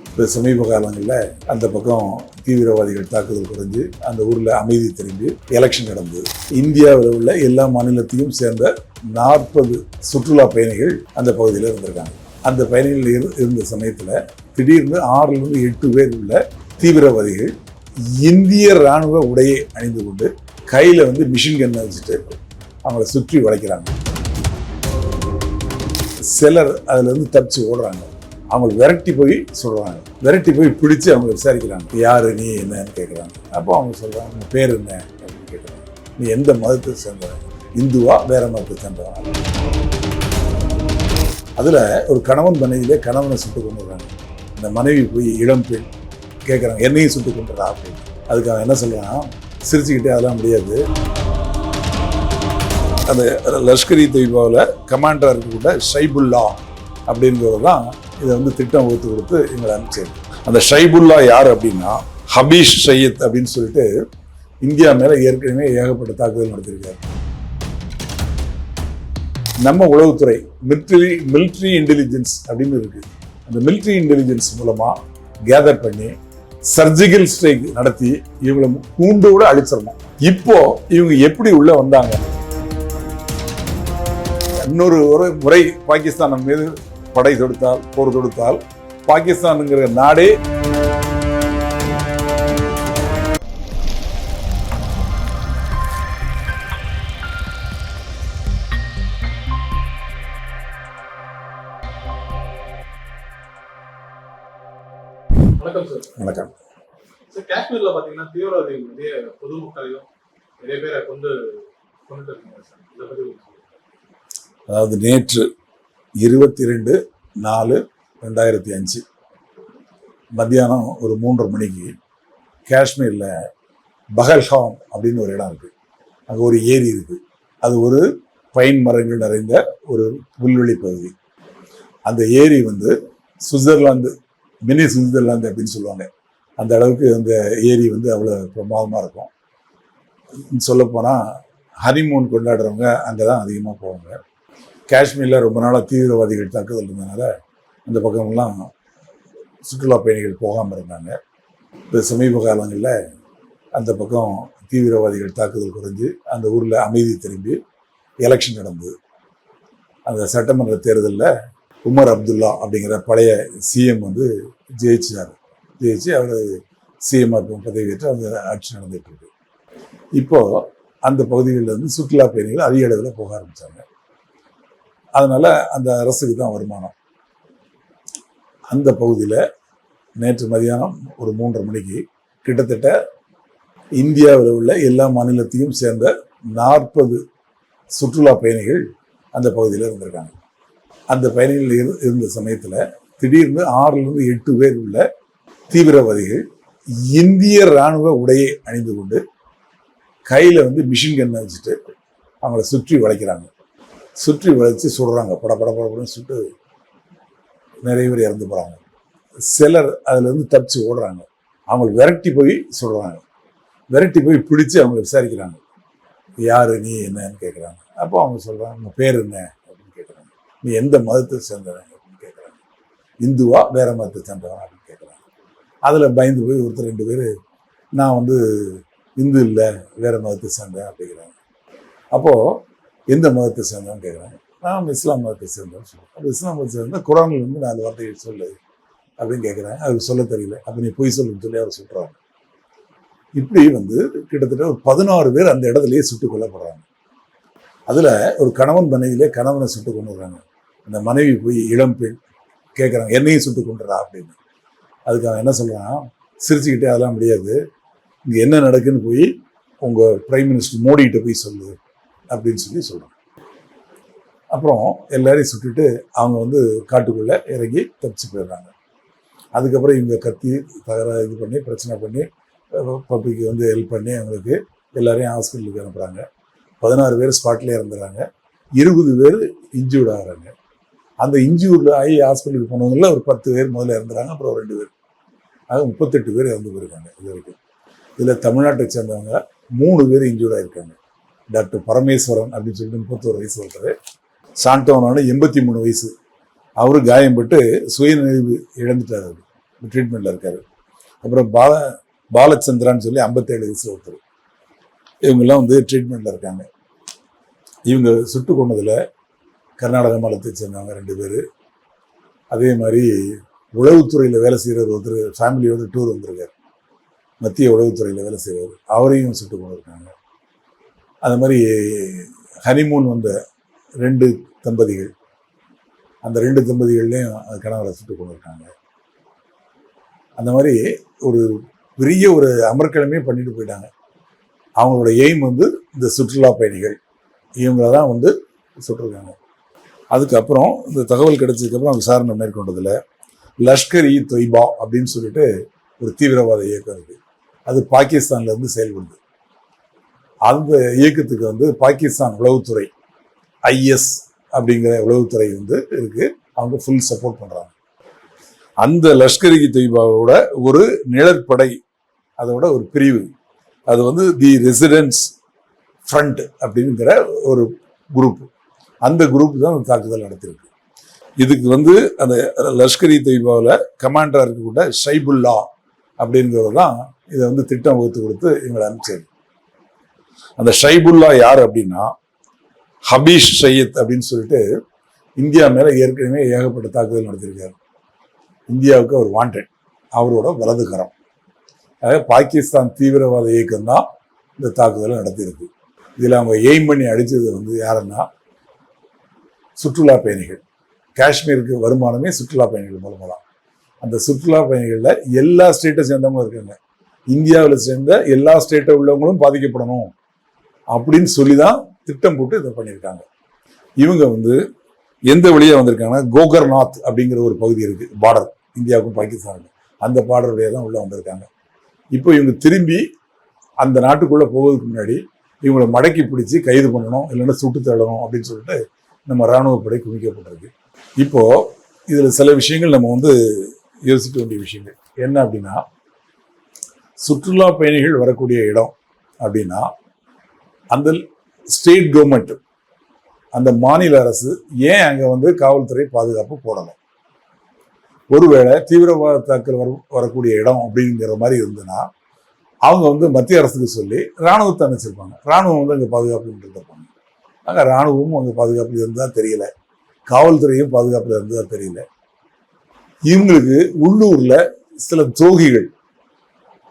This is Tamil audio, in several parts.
இப்போ சமீப காலங்களில் அந்த பக்கம் தீவிரவாதிகள் தாக்குதல் குறைஞ்சு அந்த ஊரில் அமைதி திரும்பி எலெக்ஷன் நடந்தது. இந்தியாவில் உள்ள எல்லா மாநிலத்தையும் சேர்ந்த 40 சுற்றுலா பயணிகள் அந்த பகுதியில் இருந்திருக்காங்க. அந்த பயணிகள் இருந்த சமயத்தில் திடீர்னு 6லிருந்து 8 பேர் உள்ள தீவிரவாதிகள் இந்திய ராணுவ உடையை அணிந்து கொண்டு கையில் மிஷின் கன்னை வச்சுட்டு அவங்கள சுற்றி வளைக்கிறாங்க. சிலர் அதில் தப்பிச்சு ஓடுறாங்க. அவங்க விரட்டி போய் சொல்கிறாங்க, விரட்டி போய் பிடிச்சி அவங்க விசாரிக்கிறாங்க, யார் நீ என்னன்னு கேட்குறாங்க. அப்போ அவங்க சொல்கிறாங்க, உங்கள் பேர் என்ன அப்படின்னு கேட்குறாங்க. நீ எந்த மதத்தை சேர்ந்தவன், இந்துவா வேற மதத்தை சேர்ந்தவன். அதில் ஒரு கணவன் மனைவியிலே கணவனை சுட்டு கொண்டுறாங்க. இந்த மனைவி போய் இளம் பெண் கேட்குறாங்க, என்னையும் சுட்டு கொண்டுறா அப்படின்னு. அதுக்கு அவன் என்ன சொல்கிறான், சிரிச்சுக்கிட்டே அதெல்லாம் முடியாது. அந்த லஷ்கர் தொய்பாவில் கமாண்டராக இருக்கக்கூட ஷைபுல்லா அப்படிங்கிறது தான் இதை திட்டம் வகுத்து கொடுத்து எங்களை அனுப்பிச்சது. அந்த ஷைபுல்லா யார் அப்படின்னா ஹபீஷ் சையத் அப்படின்னு சொல்லிட்டு இந்தியா மேலே ஏற்கனவே ஏகப்பட்ட தாக்குதல் நடத்திருக்காரு. நம்ம உளவுத்துறை மிலிட்ரி இன்டெலிஜென்ஸ் அப்படின்னு இருக்கு. அந்த மிலிட்ரி இன்டெலிஜென்ஸ் மூலமா கேதர் பண்ணி சர்ஜிக்கல் ஸ்ட்ரைக் நடத்தி இவங்களை கூண்டோட அழிச்சிடணும். இப்போ இவங்க எப்படி உள்ள வந்தாங்க? இன்னொரு முறை பாகிஸ்தான் நம்ம மீது படை தொடுத்தால், போர் தொடுத்தால், பாகிஸ்தானுங்கிற நாடே வணக்கம் சார். வணக்கம் சார், காஷ்மீர்ல பாத்தீங்கன்னா தீவிரவாதிகள் நிறைய பொதுமக்களையும் நிறைய பேரை கொண்டு இருக்காங்க சார். இதை பத்தி அதாவது நேற்று 22/4/2005 மத்தியானம் ஒரு 3:30 மணிக்கு காஷ்மீரில் பஹல்காம் அப்படின்னு ஒரு இடம் இருக்குது. அங்கே ஒரு ஏரி இருக்குது. அது ஒரு பைன் மரங்கள் நிறைந்த ஒரு புல்வெளி பகுதி. அந்த ஏரி சுவிட்சர்லாந்து, மினி சுவிட்சர்லாந்து அப்படின்னு சொல்லுவாங்க. அந்த அளவுக்கு அந்த ஏரி அவ்வளோ பிரமாதமாக இருக்கும். சொல்லப்போனால் ஹனிமூன் கொண்டாடுறவங்க அங்கே தான் அதிகமாக போவாங்க. காஷ்மீரில் ரொம்ப நாளாக தீவிரவாதிகள் தாக்குதல் இருந்ததுனால அந்த பக்கமெல்லாம் சுற்றுலா பயணிகள் போகாமல் இருந்தாங்க. இப்போ சமீப காலங்களில் அந்த பக்கம் தீவிரவாதிகள் தாக்குதல் குறைஞ்சு அந்த ஊரில் அமைதி திரும்பி எலெக்ஷன் நடந்தது. அந்த சட்டமன்ற தேர்தலில் உமர் அப்துல்லா அப்படிங்கிற பழைய சிஎம் ஜெயிச்சு அவர் சிஎம்ஆர் பதவியேற்று அந்த ஆட்சி நடந்துட்டு இருக்கு. இப்போது அந்த பகுதிகளில் சுற்றுலா பயணிகள் அதிக அளவில் போக ஆரம்பித்தாங்க. அதனால அந்த அரசுக்கு தான் வருமானம். அந்த பகுதியில் நேற்று மதியானம் ஒரு 3:30 மணிக்கு கிட்டத்தட்ட இந்தியாவில் உள்ள எல்லா மாநிலத்தையும் சேர்ந்த 40 சுற்றுலா பயணிகள் அந்த பகுதியில் இருந்திருக்காங்க. அந்த பயணிகள் இருந்த சமயத்தில் திடீர்னு 6லிருந்து 8 பேர் உள்ள தீவிரவாதிகள் இந்திய ராணுவ உடையை அணிந்து கொண்டு கையில் மிஷின் கன்னை வச்சுட்டு அவங்கள சுற்றி வளைக்கிறாங்க. சுற்றி வளைச்சு சுடுறாங்க. படப்படப்படன்னு சுட்டு நிறைய பேர் இறந்து போகிறாங்க. சிலர் அதில் தப்பிச்சு ஓடுறாங்க. அவங்க விரட்டி போய் சொல்கிறாங்க, விரட்டி போய் பிடிச்சி அவங்க விசாரிக்கிறாங்க, யார் நீ என்னன்னு கேட்குறாங்க. அப்போ அவங்க சொல்கிறாங்க, உங்கள் பேர் என்ன அப்படின்னு கேட்குறாங்க. நீ எந்த மதத்தை சேர்ந்தவன் அப்படின்னு கேட்குறாங்க. இந்துவா வேற மதத்தை சேர்ந்தவன் அப்படின்னு கேட்குறாங்க. அதில் பயந்து போய் ஒருத்தர் 2 பேர், நான் இந்து இல்லை வேற மதத்தை சேர்ந்தேன் அப்படிங்கிறாங்க. அப்போது எந்த மதத்தை சேர்ந்தவன்னு கேட்குறாங்க. நான் இஸ்லாம் மதத்தை சேர்ந்தேன்னு சொல்லுவேன். அப்போ இஸ்லாம் மதத்தை சேர்ந்தால் குரானில் 4 வார்த்தைகள் சொல்லு அப்படின்னு கேட்குறாங்க. அதுக்கு சொல்ல தெரியல. அப்போ நீ பொய் சொல்லுன்னு சொல்லி அவர் சொல்கிறாங்க. இப்படி கிட்டத்தட்ட ஒரு 16 பேர் அந்த இடத்துலையே சுட்டுக் கொல்லப்படுறாங்க. அதில் ஒரு கணவன் மனைவியிலே கணவனை சுட்டு கொண்டுறாங்க. அந்த மனைவி போய் இளம் பெண் கேட்குறாங்க, என்னையும் சுட்டு கொண்டுறா அப்படின்னு. அதுக்கு அவன் என்ன சொல்கிறான், சிரிச்சுக்கிட்டே அதெல்லாம் முடியாது, இங்கே என்ன நடக்குன்னு போய் உங்கள் பிரைம் மினிஸ்டர் மோடிகிட்ட போய் சொல்லு அப்படின்னு சொல்கிறாங்க. அப்புறம் எல்லாரையும் சுட்டுட்டு அவங்க காட்டுக்குள்ளே இறங்கி தப்பிச்சு போயிடுறாங்க. அதுக்கப்புறம் இவங்க கத்தி இது பண்ணி பிரச்சனை பண்ணி பப்ளிக்கு ஹெல்ப் பண்ணி அவங்களுக்கு எல்லாரையும் ஹாஸ்பிட்டலுக்கு அனுப்புகிறாங்க. 16 பேர் ஸ்பாட்லேயே இறந்துடுறாங்க. 20 பேர் இன்ஜூர்ட் ஆகிறாங்க. அந்த இன்ஜூர்டில் ஆகி ஹாஸ்பிட்டலுக்கு போனவங்களில் ஒரு 10 பேர் முதல்ல இறந்துறாங்க. அப்புறம் 2 பேர், ஆக 38 பேர் இறந்து போயிருக்காங்க இது வரைக்கும். இதில் தமிழ்நாட்டை சேர்ந்தவங்க 3 பேர் இன்ஜூர்ட் ஆகிருக்காங்க. டாக்டர் பரமேஸ்வரன் அப்படின்னு சொல்லிட்டு 31 வயசு ஒருத்தர், சாண்டோனான 83 வயசு, அவரு காயம்பட்டு சுயநினைவு இழந்துட்டார். ட்ரீட்மெண்ட்டில் இருக்கார். அப்புறம் பாலச்சந்திரான்னு சொல்லி 57 வயசுல ஒருத்தர். இவங்கெல்லாம் வந்து ட்ரீட்மெண்ட்டில் இருக்காங்க. இவங்க சுட்டு கொண்டதில் கர்நாடக மாநிலத்தை சேர்ந்தவங்க 2 பேர். அதே மாதிரி உளவுத்துறையில் வேலை செய்கிறவர் ஒருத்தர் ஃபேமிலியோட டூர் வந்திருக்கார். மத்திய உளவுத்துறையில் வேலை செய்கிறவர், அவரையும் சுட்டு கொண்டு இருக்காங்க. அது மாதிரி ஹனிமூன் வந்த 2 தம்பதிகள், அந்த 2 தம்பதிகள்லையும் கணவரை சுட்டு கொண்டு இருக்காங்க. அந்த மாதிரி ஒரு பெரிய ஒரு அமர்க்களமே பண்ணிட்டு போயிட்டாங்க. அவங்களோட எய்ம் வந்து இந்த சுற்றுலா பயணிகள் இவங்கள தான் வந்து சுட்டிருக்காங்க. அதுக்கப்புறம் இந்த தகவல் கிடைச்சதுக்கப்புறம் விசாரணை மேற்கொண்டதில் லஷ்கர்-இ-தொய்பா அப்படின்னு சொல்லிட்டு ஒரு தீவிரவாத இயக்கம் இருக்குது. அது பாகிஸ்தான்லேருந்து செயல்படுது. அந்த இயக்கத்துக்கு வந்து பாகிஸ்தான் உளவுத்துறை IS அப்படிங்கிற உளவுத்துறை வந்து இருக்கு. அவங்க ஃபுல் சப்போர்ட் பண்ணுறாங்க. அந்த லஷ்கர்-இ-தொய்பாவோட ஒரு நிழற்படை, அதோட ஒரு பிரிவு, அது வந்து தி ரெசிடென்ஸ் ஃப்ரண்ட் அப்படிங்கிற ஒரு குரூப். அந்த குரூப் தான் அந்த தாக்குதல் நடத்திருக்கு. இதுக்கு வந்து அந்த லஷ்கர்-இ-தொய்பாவில் கமாண்டராக இருக்கக்கூட ஷைபுல்லா அப்படிங்கிறவர் தான் இதை வந்து திட்டம் வகுத்து கொடுத்து இவங்களை அனுப்பிச்சாரு. அந்த ஷைபுல்லா யார் அப்படின்னா ஹபீஷ் சையத் அப்படின்னு சொல்லிட்டு இந்தியா மேலே ஏற்கனவே ஏகப்பட்ட தாக்குதல் நடத்தியிருக்காரு. இந்தியாவுக்கு அவர் வாண்டட், அவரோட வலதுகரம். பாகிஸ்தான் தீவிரவாத இயக்கம் தான் இந்த தாக்குதலை நடத்தியிருக்கு. இதில் அவங்க எய்ம் பண்ணி அடித்தது வந்து யாருன்னா சுற்றுலா பயணிகள். காஷ்மீருக்கு வருமானமே சுற்றுலா பயணிகள் மூலமாக தான். அந்த சுற்றுலா பயணிகளில் எல்லா ஸ்டேட்டை சேர்ந்தவங்களும் இருக்காங்க. இந்தியாவில் சேர்ந்த எல்லா ஸ்டேட்டை உள்ளவங்களும் பாதிக்கப்படணும் அப்படின்னு சொல்லி தான் திட்டம் போட்டு இதை பண்ணியிருக்காங்க. இவங்க வந்து எந்த வழியாக வந்திருக்காங்கன்னா கோகர்நாத் அப்படிங்கிற ஒரு பகுதி இருக்குது, பார்டர் இந்தியாவுக்கும் பாகிஸ்தானுக்கும். அந்த பார்டர் வழியாக தான் உள்ளே வந்திருக்காங்க. இப்போ இவங்க திரும்பி அந்த நாட்டுக்குள்ளே போவதுக்கு முன்னாடி இவங்களை மடக்கி பிடிச்சி கைது பண்ணணும், இல்லைன்னா சுட்டு தள்ளணும் அப்படின்னு சொல்லிட்டு நம்ம இராணுவப்படை குவிக்கப்பட்டிருக்கு. இப்போ இதில் சில விஷயங்கள் நம்ம வந்து யோசிக்க வேண்டிய விஷயங்கள் என்ன அப்படின்னா, சுற்றுலா பயணிகள் வரக்கூடிய இடம் அப்படின்னா அந்த ஸ்டேட் கவர்மெண்ட், அந்த மாநில அரசு ஏன் அங்கே வந்து காவல்துறை பாதுகாப்பு போடணும்? ஒருவேளை தீவிரவாத தாக்கல் வரக்கூடிய இடம் அப்படிங்கிற மாதிரி இருந்ததுன்னா அவங்க வந்து மத்திய அரசுக்கு சொல்லி இராணுவத்தை அமைச்சிருப்பாங்க. இராணுவம் வந்து அங்கே பாதுகாப்பு இருப்பாங்க. அங்கே இராணுவமும் அங்கே பாதுகாப்பில் இருந்தால் தெரியல, காவல்துறையும் பாதுகாப்பில் இருந்ததா தெரியல. இவங்களுக்கு உள்ளூரில் சில துரோகிகள்,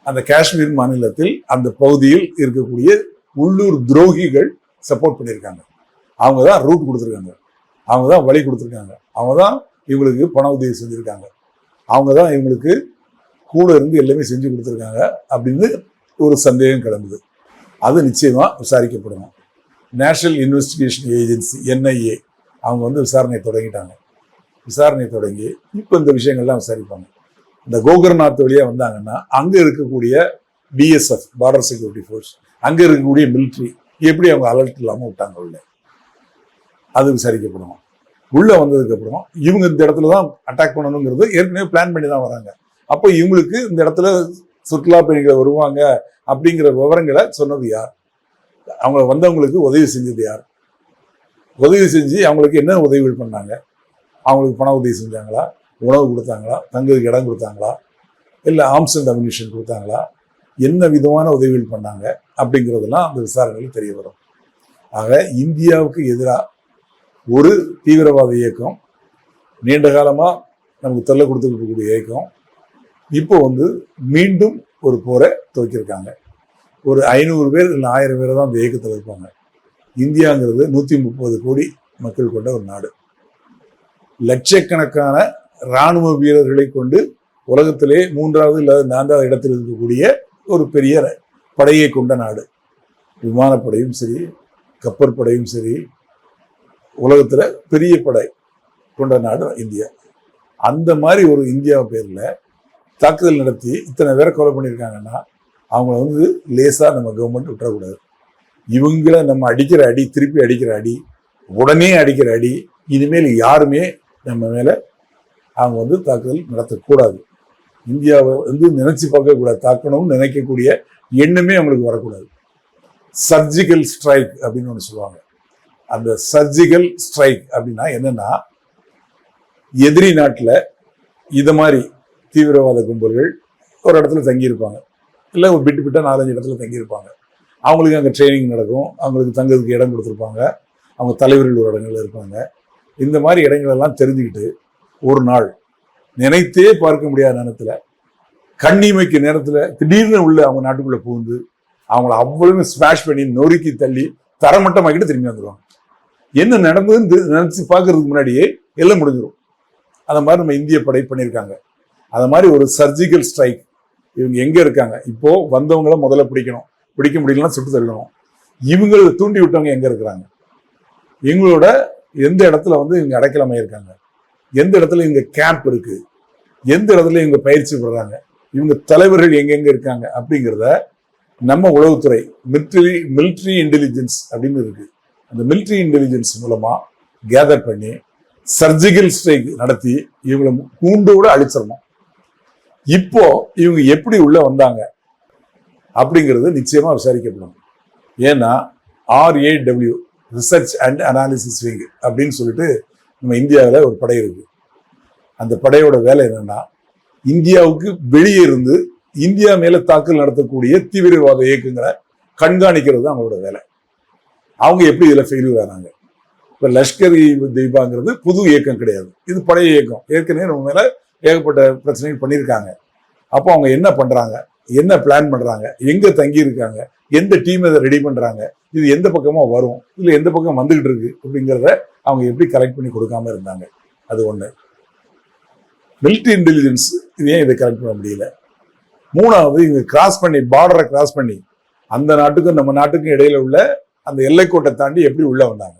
அந்த காஷ்மீர் மாநிலத்தில் அந்த பகுதியில் இருக்கக்கூடிய உள்ளூர் துரோகிகள் சப்போர்ட் பண்ணியிருக்காங்க. அவங்க தான் ரூட் கொடுத்துருக்காங்க, அவங்க தான் வழி கொடுத்துருக்காங்க, அவங்க தான் இவங்களுக்கு பண உதவி செஞ்சுருக்காங்க, அவங்க தான் இவங்களுக்கு கூட இருந்து எல்லாமே செஞ்சு கொடுத்துருக்காங்க அப்படின்னு ஒரு சந்தேகம் கிளம்புது. அது நிச்சயமாக விசாரிக்கப்படணும். நேஷனல் இன்வெஸ்டிகேஷன் ஏஜென்சி NIA அவங்க வந்து விசாரணை தொடங்கிட்டாங்க. விசாரணை தொடங்கி இப்போ இந்த விஷயங்கள்லாம் விசாரிப்பாங்க. இந்த கோகர்நாத் வழியாக வந்தாங்கன்னா அங்கே இருக்கக்கூடிய BSF பார்டர் செக்யூரிட்டி ஃபோர்ஸ், அங்கே இருக்கக்கூடிய மிலிட்ரி எப்படி அவங்க அலர்ட் இல்லாமல் விட்டாங்க உள்ள, அது விசாரிக்கப்படும். உள்ளே வந்ததுக்கப்புறம் இவங்க இந்த இடத்துல தான் அட்டாக் பண்ணணுங்கிறது ஏற்கனவே பிளான் பண்ணி தான் வராங்க. அப்போ இவங்களுக்கு இந்த இடத்துல சுற்றுலா பயணிகள் வருவாங்க அப்படிங்கிற விவரங்களை சொன்னது யார்? அவங்க வந்தவங்களுக்கு உதவி செஞ்சது யார்? உதவி செஞ்சு அவங்களுக்கு என்ன உதவிகள் பண்ணாங்க? அவங்களுக்கு பண உதவி செஞ்சாங்களா, உணவு கொடுத்தாங்களா, தங்குறதுக்கு இடம் கொடுத்தாங்களா, இல்லை ஆர்ம்ஸ் அண்ட் அம்யூனிஷன் கொடுத்தாங்களா, என்ன விதமான உதவிகள் பண்ணாங்க அப்படிங்கிறதெல்லாம் அந்த விசாரணையில் தெரிய வரும். ஆக இந்தியாவுக்கு எதிராக ஒரு தீவிரவாத இயக்கம், நீண்ட காலமாக நமக்கு தொல்லை கொடுத்துருக்கக்கூடிய இயக்கம், இப்போ வந்து மீண்டும் ஒரு போரை துவக்கியிருக்காங்க. ஒரு 500 பேர் இல்லை 1000 பேரை தான் அந்த இயக்கத்தில் இருப்பாங்க. இந்தியாங்கிறது 130 கோடி மக்கள் கொண்ட ஒரு நாடு. லட்சக்கணக்கான இராணுவ வீரர்களை கொண்டு உலகத்திலே 3வது இல்லை 4வது இடத்தில் இருக்கக்கூடிய ஒரு பெரிய படையை கொண்ட நாடு. விமானப்படையும் சரி, கப்பற்படையும் சரி, உலகத்தில் பெரிய படை கொண்ட நாடு இந்தியா. அந்த மாதிரி ஒரு இந்தியா பேரில் தாக்குதல் நடத்தி இத்தனை பேரை கொலை பண்ணியிருக்காங்கன்னா அவங்கள வந்து லேசாக நம்ம கவர்மெண்ட் விட்டுறக்கூடாது. இவங்களை நம்ம அடிக்கிற அடி, திருப்பி அடிக்கிற அடி, உடனே அடிக்கிற அடி, இனிமேல் யாருமே நம்ம மேலே அவங்க வந்து தாக்குதல் நடத்தக்கூடாது. இந்தியாவை வந்து நினைச்சு பார்க்கக்கூடாது, தாக்கணும்னு நினைக்கக்கூடிய எண்ணமே அவங்களுக்கு வரக்கூடாது. சர்ஜிக்கல் ஸ்ட்ரைக் அப்படின்னு ஒன்று சொல்லுவாங்க. அந்த சர்ஜிக்கல் ஸ்ட்ரைக் அப்படின்னா என்னன்னா, எதிரி நாட்டில் இதை மாதிரி தீவிரவாத கும்பல்கள் ஒரு இடத்துல தங்கியிருப்பாங்க, இல்லை ஒரு விட்டு 4-5 இடத்துல தங்கியிருப்பாங்க. அவங்களுக்கு அங்கே ட்ரைனிங் நடக்கும், அவங்களுக்கு தங்கிறதுக்கு இடம் கொடுத்துருப்பாங்க, அவங்க தலைவர்கள் ஒரு இடங்கள்ல இருப்பாங்க. இந்த மாதிரி இடங்களெல்லாம் தெரிஞ்சுக்கிட்டு ஒரு நாள் நினைத்தே பார்க்க முடியாத நேரத்தில், கண்ணிமைக்கு நேரத்தில் திடீர்னு உள்ள அவங்க நாட்டுக்குள்ளே புகுந்து அவங்கள அவ்வளவு ஸ்மாஷ் பண்ணி நொறுக்கி தள்ளி தரமட்டமாக்கிட்டு திரும்பி வந்துடுவாங்க. என்ன நடந்ததுன்னு நினைச்சு பார்க்கறதுக்கு முன்னாடியே எல்லாம் முடிஞ்சிடும். அதை மாதிரி நம்ம இந்திய படை பண்ணியிருக்காங்க. அதை மாதிரி ஒரு சர்ஜிக்கல் ஸ்ட்ரைக். இவங்க எங்க இருக்காங்க, இப்போ வந்தவங்கள முதல்ல பிடிக்கணும், பிடிக்க முடியலன்னா சுட்டு தள்ளணும். இவங்களை தூண்டி விட்டவங்க எங்க இருக்கிறாங்க, இவங்களோட எந்த இடத்துல வந்து இவங்க அடைக்கலமா இருக்காங்க, எந்த இடத்துல இவங்க கேம்ப் இருக்கு, எந்த இடத்துல இவங்க பயிற்சி பெறாங்க, இவங்க தலைவர்கள் எங்கெங்க இருக்காங்க அப்படிங்கிறத நம்ம உளவுத்துறை மிலிட்ரி இன்டெலிஜென்ஸ் அப்படின்னு இருக்கு. அந்த மிலிட்ரி இன்டெலிஜென்ஸ் மூலமா கேதர் பண்ணி சர்ஜிக்கல் ஸ்ட்ரைக் நடத்தி இவங்களை கூண்டோட அழிச்சிடணும். இப்போ இவங்க எப்படி உள்ள வந்தாங்க அப்படிங்கிறது நிச்சயமா விசாரிக்கப்படும். ஏன்னா RAW research and analysis wing அப்படின்னு சொல்லிட்டு நம்ம இந்தியாவில் ஒரு படை இருக்கு. அந்த படையோட வேலை என்னன்னா, இந்தியாவுக்கு வெளியே இருந்து இந்தியா மேல தாக்குதல் நடத்தக்கூடிய தீவிரவாத இயக்கங்களை கண்காணிக்கிறது தான் அவங்களோட வேலை. அவங்க எப்படி இதுல ஃபெயிலியர் ஆனாங்க. இப்ப லஷ்கர் தீபாங்கிறது புது இயக்கம் கிடையாது, இது பழைய இயக்கம். ஏற்கனவே நம்ம மேல ஏகப்பட்ட பிரச்சனைகள் பண்ணியிருக்காங்க. அப்போ அவங்க என்ன பண்றாங்க, என்ன பிளான் பண்றாங்க, எங்க தங்கி இருக்காங்க, எந்த டீம் இதை ரெடி பண்றாங்க, இது எந்த பக்கமா வரும், இல்ல எந்த பக்கம் வந்துகிட்டு இருக்கு அப்படிங்கிறத அவங்க எப்படி கலெக்ட் பண்ணி கொடுக்காம இருந்தாங்க. அது ஒண்ணு. மிலிட்டரி இன்டெலிஜென்ஸ் இது ஏன் இதை கலெக்ட் பண்ண முடியல. மூணாவது, இவங்க கிராஸ் பண்ணி பார்டரை கிராஸ் பண்ணி அந்த நாட்டுக்கும் நம்ம நாட்டுக்கும் இடையில உள்ள அந்த எல்லைக்கோட்டை தாண்டி எப்படி உள்ள வந்தாங்க.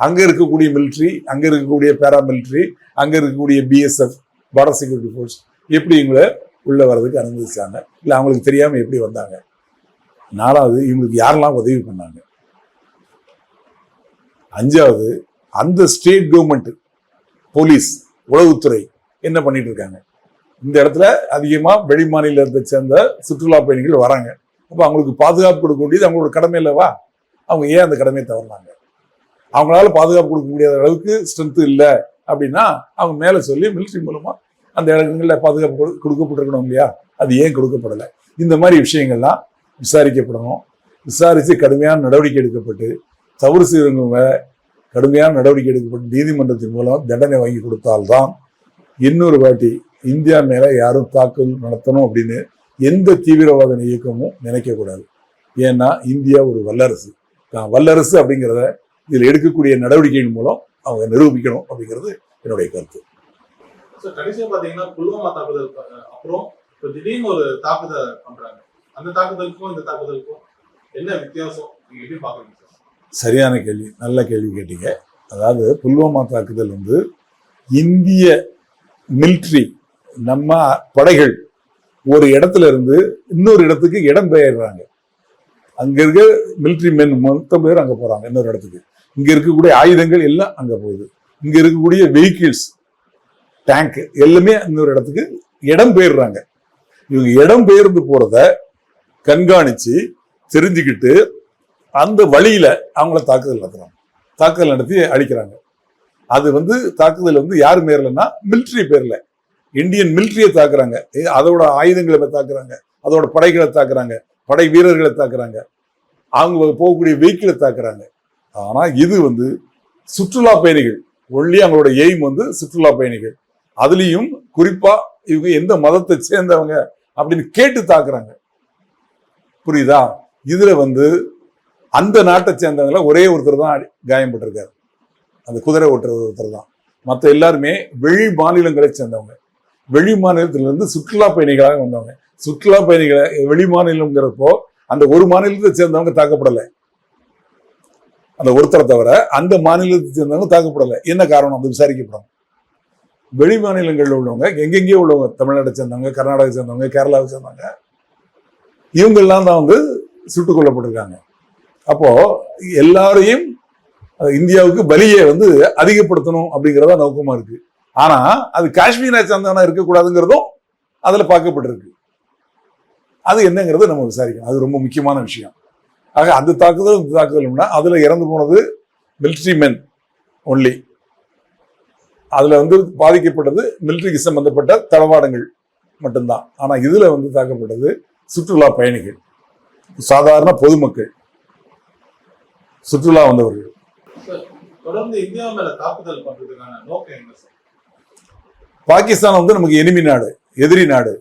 அங்க இருக்கக்கூடிய மிலிட்ரி, அங்க இருக்கக்கூடிய பேராமிலிட்ரி, அங்க இருக்கக்கூடிய BSF பார்டர் செக்யூரிட்டி ஃபோர்ஸ் எப்படி இவங்களை உள்ள வர்றதுக்கு அனுமதிச்சாங்க, இல்ல அவங்களுக்கு தெரியாம எப்படி வந்தாங்க. நாலாவது, இவங்களுக்கு யாரெல்லாம் உதவி பண்ணாங்க. அஞ்சாவது, அந்த ஸ்டேட் கவர்மெண்ட், போலீஸ், உளவுத்துறை என்ன பண்ணிட்டு இருக்காங்க. இந்த இடத்துல அதிகமா வெளி மாநிலத்தை சேர்ந்த சுற்றுலா பயணிகள் வராங்க. அப்ப அவங்களுக்கு பாதுகாப்பு கொடுக்க வேண்டியது அவங்களோட கடமை இல்லவா. அவங்க ஏன் அந்த கடமையை தவறினாங்க. அவங்களால பாதுகாப்பு கொடுக்க முடியாத அளவுக்கு ஸ்ட்ரென்த் இல்லை அப்படின்னா அவங்க மேல சொல்லி மிலிட்ரி மூலமா அந்த இடங்கள்ல பாதுகாப்பு கொடுக்கப்பட்டிருக்கணும் இல்லையா, அது ஏன் கொடுக்கப்படலை. இந்த மாதிரி விஷயங்கள்லாம் விசாரிக்கப்படணும். விசாரித்து கடுமையான நடவடிக்கை எடுக்கப்பட்டு தவறு செய்தவங்க கடுமையான நடவடிக்கை எடுக்கப்பட்டு நீதிமன்றத்தின் மூலம் தண்டனை வாங்கி கொடுத்தால்தான் இன்னொரு வாட்டி இந்தியா மேல யாரும் தாக்குதல் நடத்தணும் அப்படின்னு எந்த தீவிரவாத இயக்கமும் நினைக்கக்கூடாது. ஏன்னா இந்தியா ஒரு வல்லரசு. வல்லரசு அப்படிங்கிறத இதில் எடுக்கக்கூடிய நடவடிக்கையின் மூலம் அவங்க நிரூபிக்கணும் அப்படிங்கிறது என்னுடைய கருத்து. கடைசியா பாத்தீங்கன்னா புல்வாமா தாக்குதல் அப்புறம் திடீர்னு ஒரு தாக்குதல் பண்றாங்க. அந்த தாக்குதலுக்கும் இந்த தாக்குதலுக்கும் என்ன வித்தியாசம், நீங்க எப்படி பாக்குறீங்க? சரியான கேள்வி, நல்ல கேள்வி கேட்டீங்க. அதாவது புல்வாமா தாக்குதல் வந்து இந்திய மிலிட்ரி, நம்ம படைகள் ஒரு இடத்துல இருந்து இன்னொரு இடத்துக்கு இடம் பெயர்றாங்க. அங்க இருக்க மிலிட்ரி மென் மொத்த பேர் அங்க போறாங்க இன்னொரு இடத்துக்கு. இங்க இருக்கக்கூடிய ஆயுதங்கள் எல்லாம் அங்க போகுது. இங்க இருக்கக்கூடிய வெஹிக்கிள்ஸ், டேங்க் எல்லாமே இன்னொரு இடத்துக்கு இடம் பெயர்றாங்க. இவங்க இடம் பெயர்ந்து போறத கண்காணிச்சு தெரிஞ்சுக்கிட்டு அந்த வழியில அவங்கள தாக்குதல் நடத்துறாங்க. தாக்குதல் நடத்தி அழிக்கிறாங்க. அது வந்து தாக்குதல் வந்து யாரு பேர்லன்னா மிலிட்ரி பேர்ல, இந்தியன் மிலிட்ரியை தாக்குறாங்க. அதோட ஆயுதங்களை தாக்குறாங்க, அதோட படைகளை தாக்குறாங்க, படை வீரர்களை தாக்குறாங்க, அவங்க போகக்கூடிய வெஹிக்கிளை தாக்குறாங்க. ஆனா இது வந்து சுற்றுலா பயணிகள் ஒன்லி, அவங்களோட எய்ம் வந்து சுற்றுலா பயணிகள். அதுலயும் குறிப்பா இவங்க எந்த மதத்தை சேர்ந்தவங்க அப்படின்னு கேட்டு தாக்குறாங்க. புரியுதா? இதுல வந்து அந்த நாட்டை சேர்ந்தவங்கள ஒரே ஒருத்தர் தான் காயப்பட்டிருக்காரு, அந்த குதிரை ஓட்டுறது ஒருத்தர் தான். மற்ற எல்லாருமே வெளி மாநிலங்களை சேர்ந்தவங்க, வெளி மாநிலத்திலிருந்து சுற்றுலா பயணிகளாக வந்தவங்க. சுற்றுலா பயணிகளை வெளி மாநிலங்கிறப்போ அந்த ஒரு மாநிலத்தை சேர்ந்தவங்க தாக்கப்படலை, அந்த ஒருத்தரை தவிர அந்த மாநிலத்தை சேர்ந்தவங்க தாக்கப்படலை. என்ன காரணம் அது விசாரிக்கப்படும். வெளி மாநிலங்களில் உள்ளவங்க, எங்கெங்கேயோ உள்ளவங்க, தமிழ்நாட்டை சேர்ந்தவங்க, கர்நாடகா சேர்ந்தவங்க, கேரளாவை சேர்ந்தவங்க, இவங்கெல்லாம் தான் வந்து சுட்டுக் கொல்லப்பட்டிருக்காங்க. அப்போ எல்லாரையும் இந்தியாவுக்கு பலியை வந்து அதிகப்படுத்தணும் அப்படிங்கிறதா நோக்கமா இருக்கு. ஆனா அது காஷ்மீரை சேர்ந்தவனா இருக்கக்கூடாதுங்கிறதும் அதுல பார்க்கப்பட்டிருக்கு. அது என்னங்கிறது நம்ம விசாரிக்கணும். அது ரொம்ப முக்கியமான விஷயம். ஆக அந்த தாக்குதல்னா அதுல இறந்து போனது மிலிட்ரி மென் ஒன்லி. அதுல வந்து பாதிக்கப்பட்டது மிலிட்ரிக்கு சம்பந்தப்பட்ட தளவாடங்கள், மட்டும்தான். ஆனா இதுல வந்து தாக்கப்பட்டது சுற்றுலா பயணிகள், சாதாரண பொதுமக்கள், சுற்றுலா வந்தவர்கள். சார், தொடர்ந்து இந்தியா மேல தாக்குதல் பண்றதுக்கான நோக்கம் என்ன சார்? பாகிஸ்தான் வந்து நமக்கு எனிமி நாடு, எதிரி நாடு.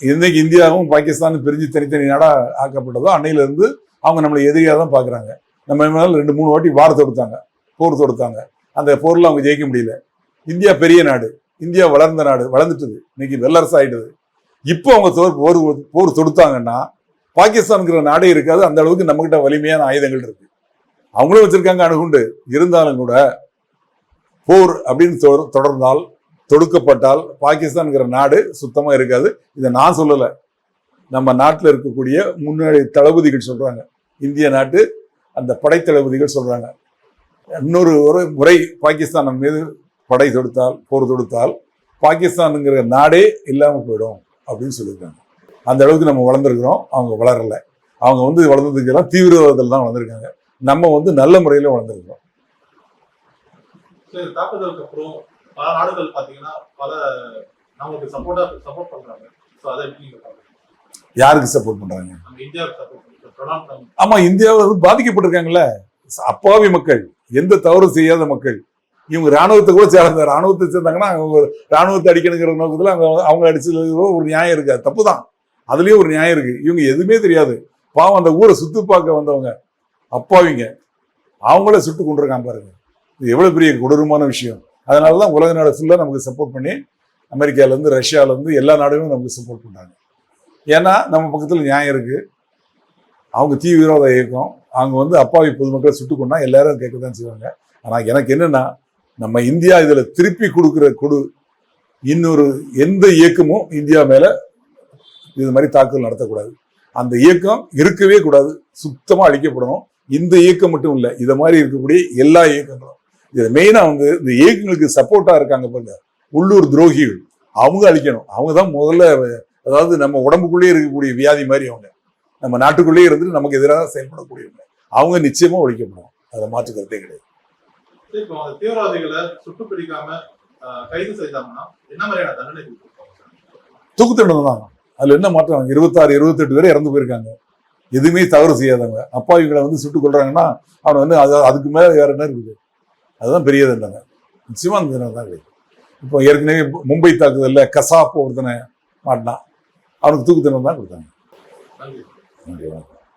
இன்னைக்கு இந்தியாவும் பாகிஸ்தானும் பிரிஞ்சு தனித்தனி நாடா ஆக்கப்பட்டதோ அன்னையில இருந்து அவங்க நம்மளை எதிரியா தான் பாக்குறாங்க. நம்ம மேல 2-3 வாட்டி வார் தொடுத்தாங்க, போர் தொடுத்தாங்க. அந்த போர்ல அவங்க ஜெயிக்க முடியல. இந்தியா பெரிய நாடு, இந்தியா வளர்ந்த நாடு, வளர்ந்துட்டது, இன்னைக்கு வல்லரசு ஆயிடுது. இப்போ அவங்க போர் தொடுத்தாங்கன்னா பாகிஸ்தான்ங்கிற நாடே இருக்காது. அந்த அளவுக்கு நம்ம கிட்ட வலிமையான ஆயுதங்கள் இருக்கு. அவங்களும் வச்சிருக்காங்க அணுகுண்டு. இருந்தாலும் கூட போர் அப்படின்னு தொடர்ந்தால், தொடுக்கப்பட்டால் பாகிஸ்தான்ங்கிற நாடு சுத்தமா இருக்காது. இதை நான் சொல்லல, நம்ம நாட்டில் இருக்கக்கூடிய முன்னாடி தளபதிகள் சொல்றாங்க, இந்திய நாட்டு அந்த படை தளபதிகள் சொல்றாங்க. இன்னொரு முறை பாகிஸ்தான் மீது படை தொடுத்தால், போர் தொடுத்தால் பாகிஸ்தானுங்கிற நாடே இல்லாம போயிடும் அப்படின்னு சொல்லியிருக்காங்க. அந்த அளவுக்கு நம்ம வளர்ந்துருக்கிறோம், அவங்க வளரல. அவங்க வந்து வளர்ந்ததுக்கெல்லாம் தீவிரவாதத்தில் தான் வளர்ந்துருக்காங்க. நம்ம வந்து நல்ல முறையில் வளர்ந்துருக்கிறோம். தாக்குதலுக்கு அப்புறம் பல நாடுகள் பாத்தீங்கன்னா பல நமக்கு சப்போர்ட் பண்றாங்க. அதை எப்படி நீங்க பாக்குறீங்க? யாருக்கு சப்போர்ட் பண்றாங்க? நம்ம இந்தியாவுக்கு சப்போர்ட் பண்றோம். ஆமா, இந்தியாவில் வந்து பாதிக்கப்பட்டிருக்காங்கல்ல அப்பாவி மக்கள், எந்த தவறு செய்யாத மக்கள். இவங்க ராணுவத்தை கூட சேர்ந்த, ராணுவத்தை சேர்ந்தாங்கன்னா அவங்க ராணுவத்தை அடிக்கணுங்கிற நோக்கத்துல அவங்க அடிச்சதுல ஒரு நியாயம் இருக்கு, தப்பு தான், அதுலயும் ஒரு நியாயம் இருக்கு. இவங்க எதுவுமே தெரியாது, பாவம் அந்த ஊரை சுத்தி பார்க்க வந்தவங்க அப்பாவிங்க, அவங்கள சுட்டு கொண்டிருக்காங்க பாருங்க. இது எவ்வளவு பெரிய கொடூரமான விஷயம். அதனாலதான் உலக நாடு ஃபுல்லா நமக்கு சப்போர்ட் பண்ணி, அமெரிக்கால இருந்து ரஷ்யால இருந்து எல்லா நாடுகளும் நமக்கு சப்போர்ட் பண்றாங்க. ஏன்னா நம்ம பக்கத்துல நியாயம் இருக்கு. அவங்க தீவிரவாத இயக்கம், அவங்க வந்து அப்பாவி பொதுமக்களை சுட்டு கொண்டா எல்லாரும் கேட்கத்தான் செய்வாங்க. ஆனா எனக்கு என்னன்னா, நம்ம இந்தியா இதுல திருப்பி கொடுக்கிற இன்னொரு எந்த இயக்கமும் இந்தியா மேல இது மாதிரி தாக்குதல் நடத்தக்கூடாது. அந்த இயக்கம் இருக்கவே கூடாது, சுத்தமா அழிக்கப்படணும். இந்த இயக்கம் மட்டும் இல்லை, இதை மாதிரி இருக்கக்கூடிய எல்லா இயக்கங்களும். இது மெயினா வந்து இந்த இயக்கங்களுக்கு சப்போர்ட்டா இருக்காங்க பாருங்க, உள்ளூர் துரோகிகள், அவங்க அழிக்கணும். அவங்க தான் முதல்ல, அதாவது நம்ம உடம்புக்குள்ளேயே இருக்கக்கூடிய வியாதி மாதிரி அவங்க, நம்ம நாட்டுக்குள்ளேயே இருந்துட்டு நமக்கு எதிராக செயல்படக்கூடியவங்க, அவங்க நிச்சயமா ஒழிக்கப்படும். அதை மாற்று கருத்தே கிடையாது. இப்போ அந்த தீவிரவாதிகளை சுட்டு பிடிக்காம கைது செய்தாங்கன்னா என்ன மாதிரியான தண்டனை கொடுத்துருப்பாங்க? தூக்கு தண்டனை தான். அதுல என்ன மாற்றம்? 26-28 பேர் இறந்து போயிருக்காங்க, எதுவுமே தவறு செய்யாதவங்க. அப்பாவிகளை வந்து சுட்டு கொள்றாங்கன்னா அவனை வந்து அதுக்கு மேல வேற என்ன இருக்குது? அதுதான் பெரிய தண்டனை. நிச்சயமா அந்த தண்டனை தான் கிடைக்கும். இப்போ ஏற்கனவே மும்பை தாக்குதல்ல கசாப் ஒருத்தனை மாட்டினான், அவனுக்கு தூக்கு தண்டனை தான் கொடுத்தாங்க. நன்றி. நன்றி.